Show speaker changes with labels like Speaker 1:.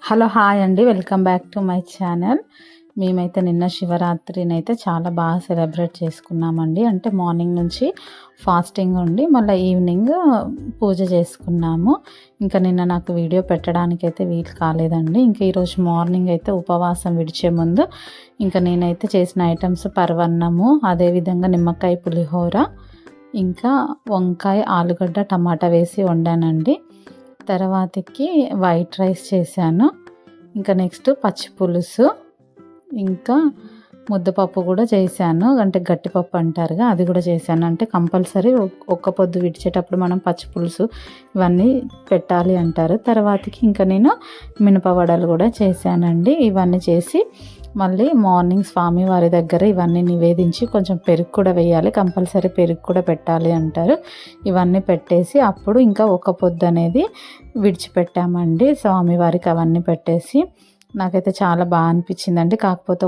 Speaker 1: Hello hi అండి, welcome back to my channel. మేమైతే నిన్న శివరాత్రిని అయితే చాలా బాగా సెలబ్రేట్ చేసుకున్నామండి. అంటే మార్నింగ్ నుంచి ఫాస్టింగ్ ఉండి మళ్ళీ ఈవినింగ్ పూజ చేసుకున్నాము. ఇంకా నిన్న నాకు వీడియో పెట్టడానికైతే వీలు కాలేదండి. ఇంకా ఈరోజు మార్నింగ్ అయితే ఉపవాసం విడిచే ముందు ఇంకా నేనైతే చేసిన ఐటమ్స్ పరవన్నము, అదేవిధంగా నిమ్మకాయ పులిహోర, ఇంకా వంకాయ ఆలుగడ్డ టమాటా వేసి వండానండి. తర్వాతకి వైట్ రైస్ చేశాను. ఇంకా నెక్స్ట్ పచ్చి పులుసు, ఇంకా ముద్దపప్పు కూడా చేశాను. అంటే గట్టిపప్పు అంటారుగా, అది కూడా చేశాను. అంటే కంపల్సరీ ఒక్క పొద్దు విడిచేటప్పుడు మనం పచ్చి పులుసు ఇవన్నీ పెట్టాలి అంటారు. తర్వాతకి ఇంకా నేను మినపవడలు కూడా చేశానండి. ఇవన్నీ చేసి మళ్ళీ మార్నింగ్ స్వామివారి దగ్గర ఇవన్నీ నివేదించి కొంచెం పెరుగు కూడా వేయాలి, కంపల్సరీ పెరుగు కూడా పెట్టాలి అంటారు. ఇవన్నీ పెట్టేసి అప్పుడు ఇంకా ఒక పొద్దు అనేది విడిచిపెట్టామండి స్వామివారికి. అవన్నీ పెట్టేసి నాకైతే చాలా బాగా అనిపించిందండి. కాకపోతే